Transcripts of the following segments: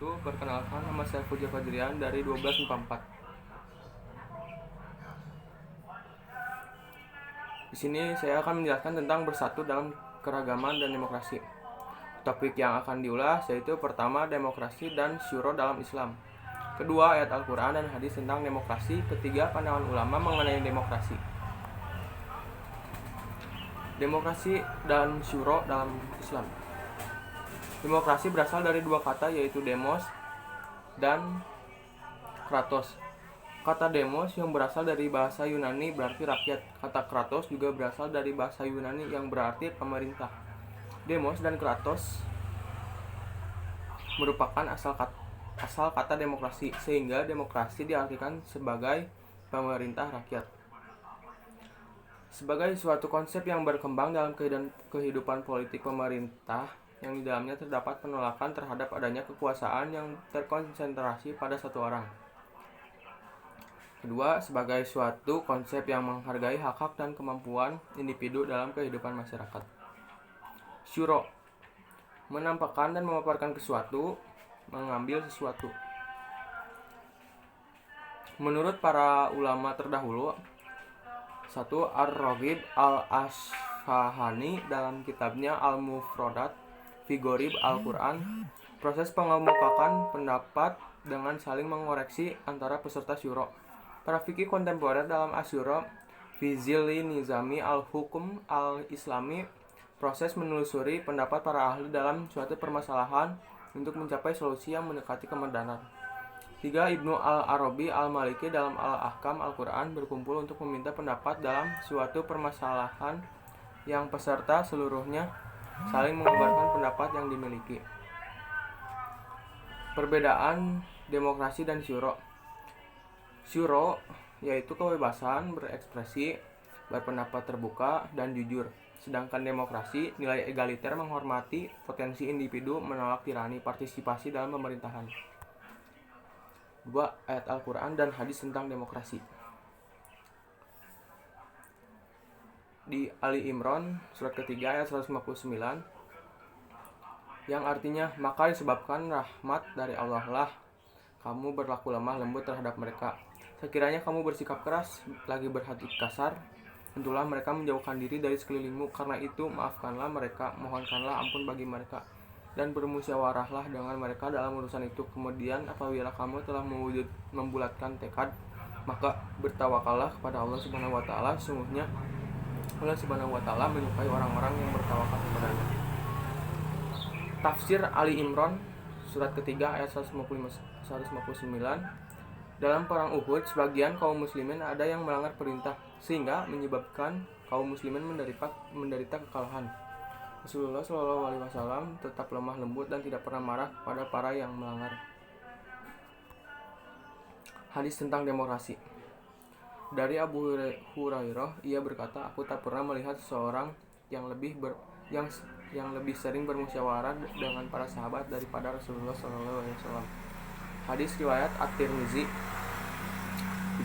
wabarakatuh. Perkenalkan, nama saya Puja Fadrian dari 1244. Di sini saya akan menjelaskan tentang bersatu dalam keragaman dan demokrasi. Topik yang akan diulas yaitu pertama, demokrasi dan syuro dalam Islam. Kedua, ayat Al-Quran dan hadis tentang demokrasi. Ketiga, pandangan ulama mengenai demokrasi. Demokrasi dan syuro dalam Islam. Demokrasi berasal dari dua kata, yaitu demos dan kratos. Kata demos yang berasal dari bahasa Yunani berarti rakyat. Kata kratos juga berasal dari bahasa Yunani yang berarti pemerintah. Demos dan kratos merupakan asal kata demokrasi, sehingga demokrasi diartikan sebagai pemerintah rakyat. Sebagai suatu konsep yang berkembang dalam kehidupan politik pemerintah, yang di dalamnya terdapat penolakan terhadap adanya kekuasaan yang terkonsentrasi pada satu orang. Kedua, sebagai suatu konsep yang menghargai hak-hak dan kemampuan individu dalam kehidupan masyarakat. Syuro menampakkan dan memaparkan sesuatu, mengambil sesuatu. Menurut para ulama terdahulu, 1. Ar-Raghib al-Asfahani dalam kitabnya Al-Mufradat fi Gharib Al-Quran, proses pengemukakan pendapat dengan saling mengoreksi antara peserta syuro. Para fikih kontemporer dalam Asyuro fi Zilli Nizami Al-Hukum Al-Islami, proses menelusuri pendapat para ahli dalam suatu permasalahan untuk mencapai solusi yang mendekati kebenaran. 3. Ibnu Al-Arabi Al-Maliki dalam Al-Ahkam Al-Quran berkumpul untuk meminta pendapat dalam suatu permasalahan yang peserta seluruhnya saling mengabarkan pendapat yang dimiliki. Perbedaan demokrasi dan syuro. Syuro yaitu kebebasan berekspresi, berpendapat terbuka, dan jujur. Sedangkan demokrasi, nilai egaliter, menghormati potensi individu, menolak tirani, partisipasi dalam pemerintahan. 2. Ayat Al-Quran dan hadis tentang demokrasi. Di Ali Imran surat ketiga ayat 159, yang artinya, maka disebabkan rahmat dari Allah lah kamu berlaku lemah lembut terhadap mereka. Sekiranya kamu bersikap keras lagi berhati kasar, tentulah mereka menjauhkan diri dari sekelilingmu. Karena itu maafkanlah mereka, mohonkanlah ampun bagi mereka, dan bermusyawarahlah dengan mereka dalam urusan itu. Kemudian apabila kamu telah membulatkan tekad, maka bertawakallah kepada Allah Subhanahu wa taala. Sesungguhnya Allah Subhanahu wa taala menyukai orang-orang yang bertawakal kepadanya. Tafsir Ali Imran surat ketiga ayat 159. Dalam perang Uhud, sebagian kaum muslimin ada yang melanggar perintah, sehingga menyebabkan kaum muslimin menderita kekalahan. Rasulullah SAW tetap lemah lembut dan tidak pernah marah kepada para yang melanggar. Hadis tentang demokrasi. Dari Abu Hurairah, ia berkata, aku tak pernah melihat seseorang yang lebih sering bermusyawarah dengan para sahabat daripada Rasulullah SAW. Hadis riwayat At-Tirmizi.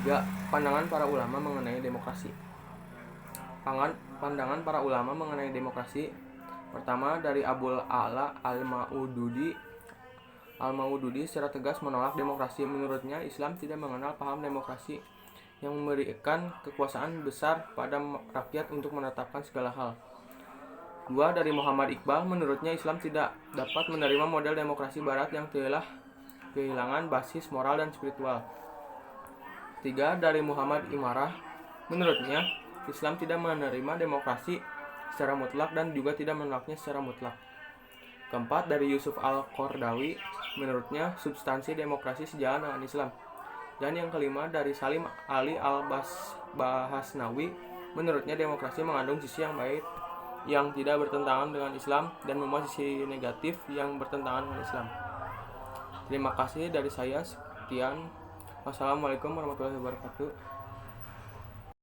3. Pandangan para ulama mengenai demokrasi. Pandangan para ulama mengenai demokrasi. Pertama, dari Abul A'la Al-Maududi secara tegas menolak demokrasi. Menurutnya, Islam tidak mengenal paham demokrasi yang memberikan kekuasaan besar pada rakyat untuk menetapkan segala hal. 2. Dari Muhammad Iqbal, menurutnya Islam tidak dapat menerima model demokrasi barat yang telah kehilangan basis moral dan spiritual. 3. Dari Muhammad Imarah, menurutnya Islam tidak menerima demokrasi secara mutlak dan juga tidak menolaknya secara mutlak. 4. Dari Yusuf Al-Qardawi, menurutnya substansi demokrasi sejalan dengan Islam. Dan yang kelima, dari Salim Ali Al-Bahasnawi, menurutnya demokrasi mengandung sisi yang baik yang tidak bertentangan dengan Islam dan membawa sisi negatif yang bertentangan dengan Islam. Terima kasih dari saya. Sekian. Wassalamualaikum warahmatullahi wabarakatuh.